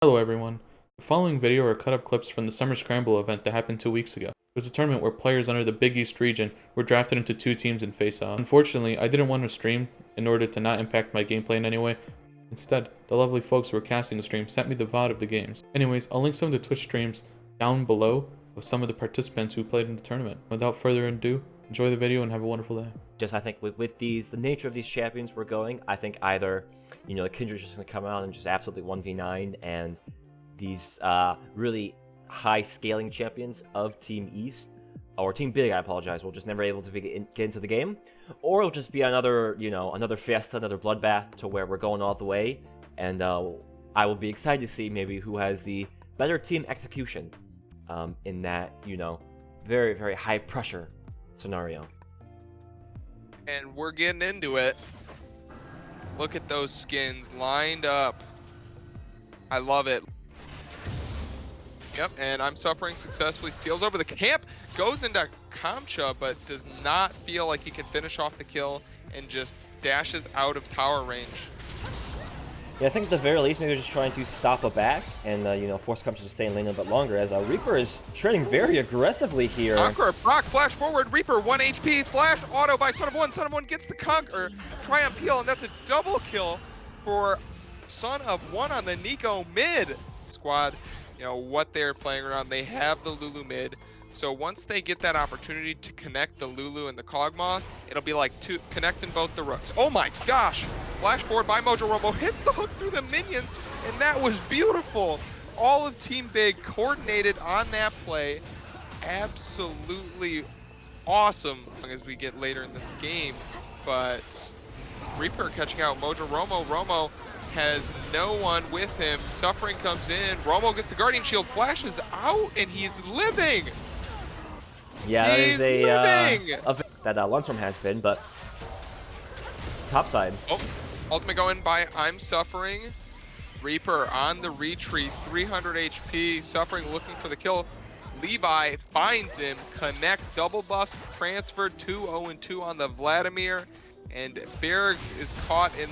Hello everyone. The following video are cut up clips from the Summer Scramble event that happened 2 weeks ago. It was a tournament where players under the BigEast region were drafted into two teams in face-off. Unfortunately, I didn't want to stream in order to not impact my gameplay in any way. Instead, the lovely folks who were casting the stream sent me the VOD of the games. Anyways, I'll link some of the Twitch streams down below of some of the participants who played in the tournament. Without further ado, enjoy the video and have a wonderful day. I think with the nature of these champions we're going, I think either, the Kindred's just going to come out and just absolutely 1v9, and these really high scaling champions of Team East, or Team Big, I apologize, will just never able to get into the game, or it'll just be another, another fiesta, another bloodbath to where we're going all the way, and I will be excited to see maybe who has the better team execution in that, very, very high pressure scenario. And we're getting into it. Look at those skins lined up. I love it. Yep, and I'm Suffering successfully steals over the camp, goes into Kamcha, but does not feel like he can finish off the kill and just dashes out of tower range. Yeah, I think at the very least, maybe they're just trying to stop a back and, force Kamcha to stay in lane a bit longer, as Reaper is trading very aggressively here. Conqueror, Brock, flash forward, Reaper, 1 HP, flash, auto by Son of One. Son of One gets the Conqueror, Triumph Peel, and that's a double kill for Son of One on the Nico mid squad. What they're playing around, they have the Lulu mid. So once they get that opportunity to connect the Lulu and the Kog'Maw, it'll be like connecting both the rooks. Oh my gosh! Flash forward by Mojo Robo, hits the hook through the minions, and that was beautiful! All of Team Big coordinated on that play. Absolutely awesome as we get later in this game. But Reaper catching out Mojo Romo. Romo has no one with him. Suffering comes in. Romo gets the Guardian Shield, flashes out, and he's living! Yeah, that he's is a living! That Lunstorm has been, but top side. Oh, ultimate going by I'm Suffering. Reaper on the retreat, 300 HP. Suffering looking for the kill. Levi finds him, connects, double buffs, transferred 2-0-2 on the Vladimir, and Bergs is caught in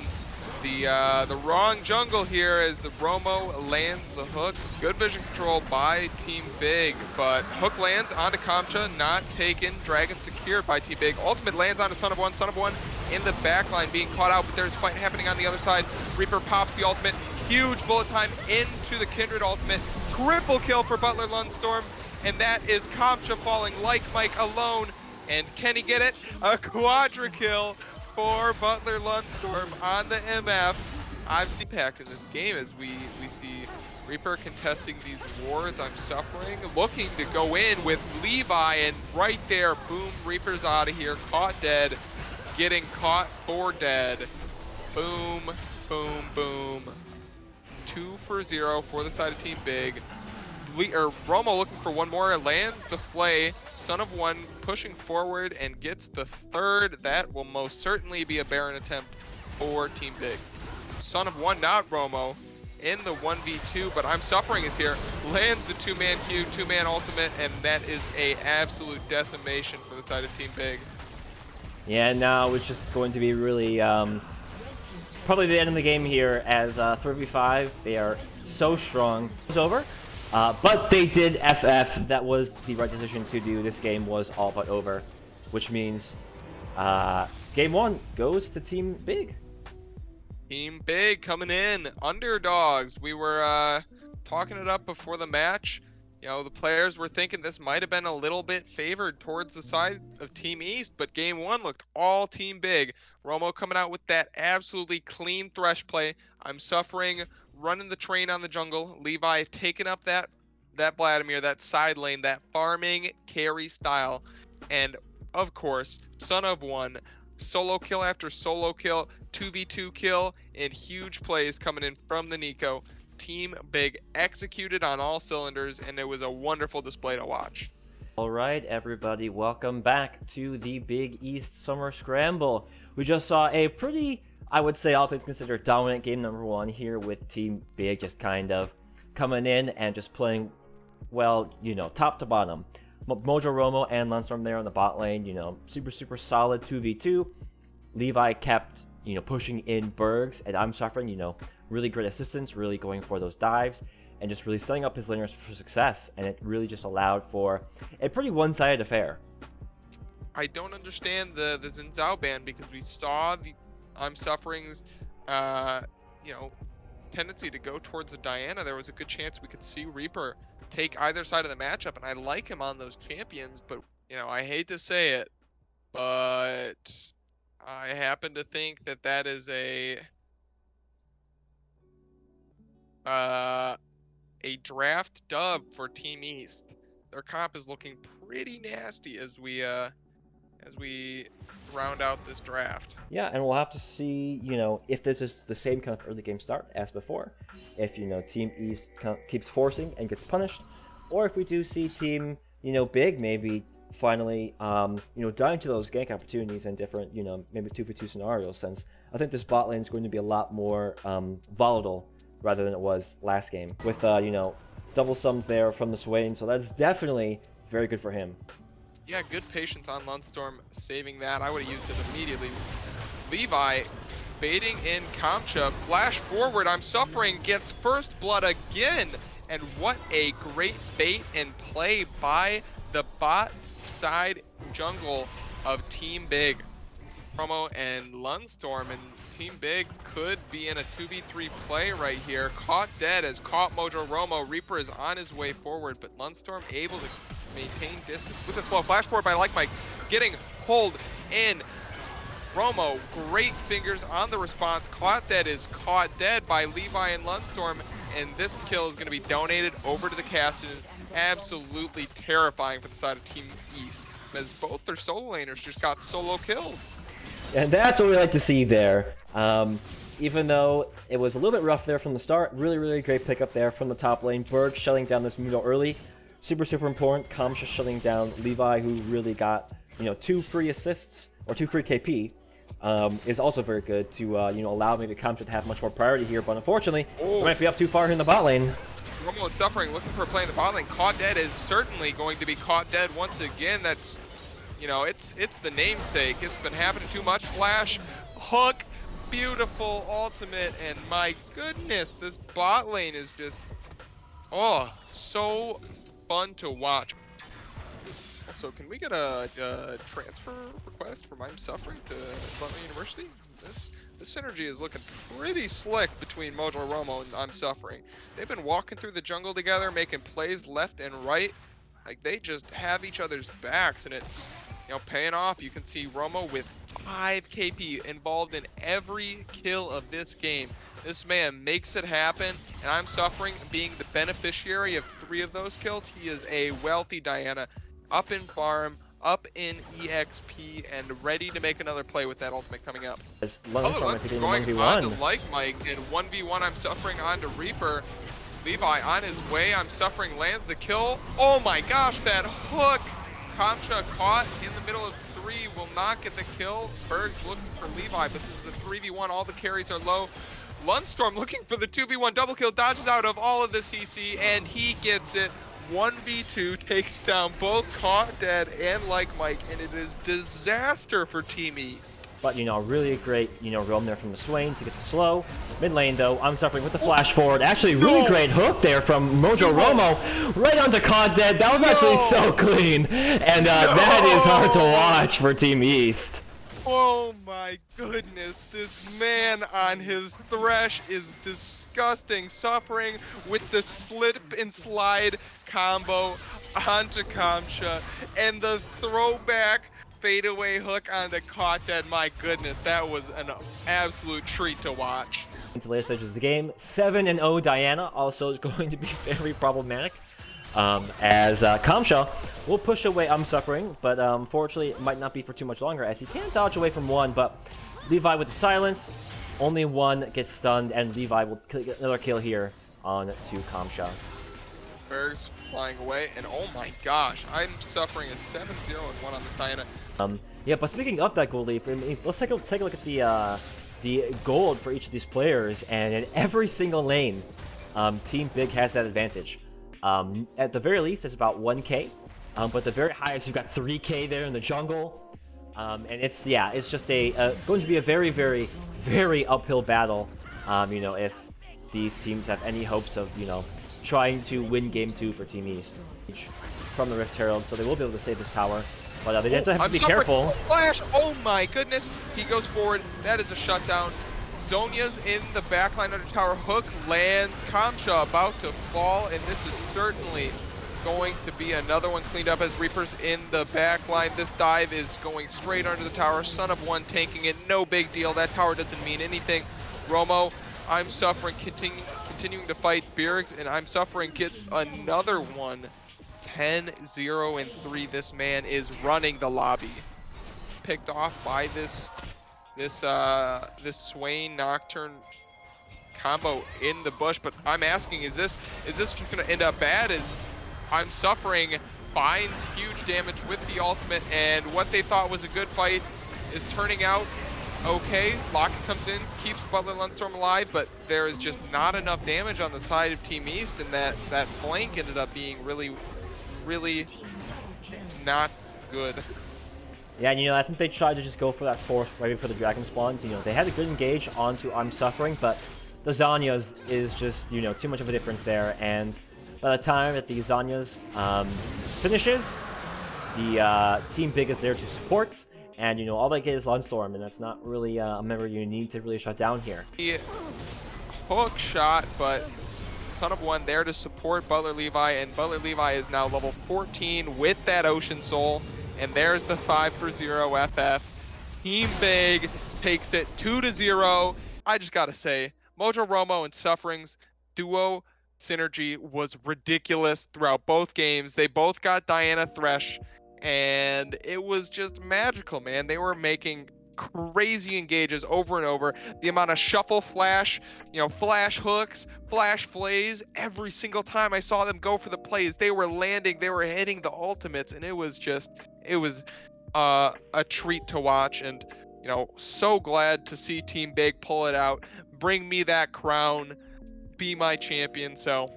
the wrong jungle here as the Romo lands the hook. Good vision control by Team Big, but hook lands onto Kamcha, not taken. Dragon secured by Team Big. Ultimate lands onto Son of One. Son of One in the backline being caught out, but there's fight happening on the other side. Reaper pops the ultimate. Huge bullet time into the Kindred ultimate. Triple kill for Butler Lunstorm, and that is Kamcha falling like Mike alone. And can he get it? A quadra kill for Butler Lunstorm on the MF. I've seen impact in this game as we see Reaper contesting these wards. I'm Suffering, looking to go in with Levi, and right there, boom, Reaper's out of here, caught dead, getting caught for dead. Boom, boom, boom. 2 for 0 for the side of Team Big. Romo looking for one more, lands the flay. Son of One pushing forward and gets the third. That will most certainly be a Baron attempt for Team Big. Son of One, not Romo, in the 1v2, but I'm Suffering is here. Lands the two-man Q, two-man ultimate, and that is a absolute decimation for the side of Team Big. Yeah, now it's just going to be really probably the end of the game here, as 3v5, they are so strong. It's over. But they did FF. That was the right decision to do. This game was all but over, which means game 1 goes to Team Big. Team Big coming in, underdogs. We were talking it up before the match. The players were thinking this might have been a little bit favored towards the side of Team East, but game 1 looked all Team Big. Romo coming out with that absolutely clean Thresh play. I'm Suffering, running the train on the jungle. Levi taking up that Vladimir, that side lane, that farming carry style. And of course, Son of One, solo kill after solo kill, 2v2 kill, and huge plays coming in from the Nico. Team Big executed on all cylinders, and it was a wonderful display to watch. All right, everybody, welcome back to the Big East Summer Scramble. We just saw a pretty, I would say, all things considered, dominant game number 1 here, with Team Big just kind of coming in and just playing, well, top to bottom. Mojo Romo and Lunstorm there on the bot lane, super, super solid 2v2. Levi kept, pushing in Bergs, and I'm Suffering, really great assistance, really going for those dives. and just really setting up his laners for success, and it really just allowed for a pretty one-sided affair. I don't understand the Xin Zhao ban, because we saw the I'm Suffering's tendency to go towards the Diana. There was a good chance we could see Reaper take either side of the matchup, and I like him on those champions, but I hate to say it, but I happen to think that is a draft dub for Team East. Their comp is looking pretty nasty as we round out this draft. Yeah, and we'll have to see, if this is the same kind of early game start as before. If, Team East keeps forcing and gets punished, or if we do see Team, Big maybe finally, dying to those gank opportunities and different, maybe 2v2 scenarios, since I think this bot lane is going to be a lot more volatile rather than it was last game. With, double sums there from the Swain, so that's definitely very good for him. Yeah, good patience on Lundstorm saving that. I would have used it immediately. Levi baiting in Kamcha. Flash forward. I'm Suffering gets first blood again. And what a great bait and play by the bot side jungle of Team Big. Promo and Lundstorm, and Team Big could be in a 2v3 play right here. Caught dead as caught Mojo Romo. Reaper is on his way forward, but Lundstorm able to maintain distance with a slow flash forward by Like Mike, getting pulled in. Romo, great fingers on the response. Caught dead is caught dead by Levi and Lundstorm, and this kill is going to be donated over to the Caston. Absolutely terrifying for the side of Team East, as both their solo laners just got solo killed. And that's what we like to see there. Even though it was a little bit rough there from the start, really great pickup there from the top lane. Berg shutting down this Mudo early. Super important. Kamcha shutting down Levi, who really got 2 free assists or 2 free KP, is also very good to allow maybe Kamcha to have much more priority here. But unfortunately, we might be up too far here in the bot lane. Romo and Suffering looking for a play in the bot lane. Caught dead is certainly going to be caught dead once again. That's it's the namesake. It's been happening too much. Flash, hook, beautiful ultimate, and my goodness, this bot lane is just so fun to watch. Also, can we get a transfer request from I'm Suffering to Butler University? This synergy is looking pretty slick between Mojo Romo and I'm Suffering. They've been walking through the jungle together, making plays left and right. Like, they just have each other's backs, and it's paying off. You can see Romo with 5 KP involved in every kill of this game. This man makes it happen, and I'm Suffering being the beneficiary of 3 of those kills. He is a wealthy Diana, up in farm, up in EXP, and ready to make another play with that ultimate coming up. Let's going on to Like Mike, and 1v1 I'm Suffering onto Reaper. Levi on his way. I'm Suffering lands the kill. Oh my gosh, that hook! Kamcha caught in the middle of 3, will not get the kill. Berg's looking for Levi, but this is a 3v1. All the carries are low. Lundstorm looking for the 2v1 double kill, dodges out of all of the CC, and he gets it. 1v2 takes down both Caught Dead and Like Mike, and it is disaster for Team East. But, really great, roam there from the Swain to get the slow. Mid lane, though, I'm Suffering with the flash forward. Actually, really great hook there from Mojo Romo right onto Caught Dead. That was actually so clean. And that is hard to watch for Team East. Oh my goodness, this man on his Thresh is disgusting. Suffering with the slip and slide combo onto Kamcha, and the throwback fadeaway hook onto Caught Dead. My goodness, that was an absolute treat to watch. Into the later stages of the game, 7-0 Diana also is going to be very problematic. As Kamcha will push away I'm Suffering, but unfortunately it might not be for too much longer, as he can dodge away from one, but Levi with the silence, only one gets stunned, and Levi will get another kill here on to Kamcha. Berg's flying away, and oh my gosh, I'm Suffering a 7-0-1 on this Diana. Yeah, but speaking of that gold leaf, let's take a look at the gold for each of these players, and in every single lane, Team Big has that advantage. At the very least, it's about 1k, but the very highest, you've got 3k there in the jungle, and it's just going to be a very uphill battle. If these teams have any hopes of trying to win Game 2 for Team East from the Rift Herald, so they will be able to save this tower. But they have to be careful. Flash! Oh my goodness! He goes forward. That is a shutdown. Zonya's in the backline under tower. Hook lands. Kamcha about to fall, and this is certainly going to be another one cleaned up as Reaper's in the backline. This dive is going straight under the tower. Son of One taking it. No big deal. That tower doesn't mean anything. Romo, I'm Suffering, continuing to fight Bierix, and I'm Suffering gets another one. 10-0 and 3. This man is running the lobby. Picked off by this Swain Nocturne combo in the bush, but I'm asking, is this just gonna end up bad? Is I'm Suffering finds huge damage with the ultimate, and what they thought was a good fight is turning out okay. Locket comes in, keeps Butler Lunstorm alive, but there is just not enough damage on the side of Team East, and that flank ended up being really not good. Yeah, and I think they tried to just go for that force right before the Dragon spawns. They had a good engage onto I'm Suffering, but the Zanyas is just, too much of a difference there. And by the time that the Zanyas finishes, the Team Big is there to support, and all they get is Lunstorm, and that's not really a member you need to really shut down here. The hook shot, but Son of One there to support Butler Levi, and Butler Levi is now level 14 with that Ocean Soul, and there's the 5-0 FF. Team Big takes it 2-0. I just gotta say, Mojo Romo and Suffering's duo synergy was ridiculous throughout both games. They both got Diana Thresh, and it was just magical, man. They were making crazy engages over and over. The amount of shuffle flash, flash hooks, flash flays, every single time I saw them go for the plays, they were landing, they were hitting the ultimates, and it was a treat to watch. And so glad to see Team Big pull it out, bring me that crown, be my champion. So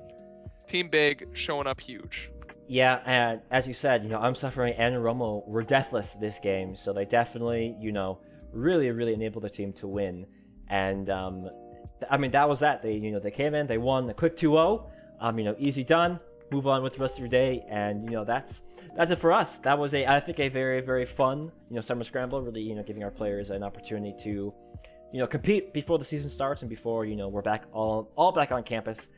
Team Big showing up huge. Yeah, and as you said, I'm Suffering and Romo were deathless this game, so they definitely, really enabled the team to win. And that was that. They came in, they won a quick 2-0. Easy done. Move on with the rest of your day, and that's it for us. That was I think a very, very fun summer scramble. Really, giving our players an opportunity to compete before the season starts and before we're back all back on campus.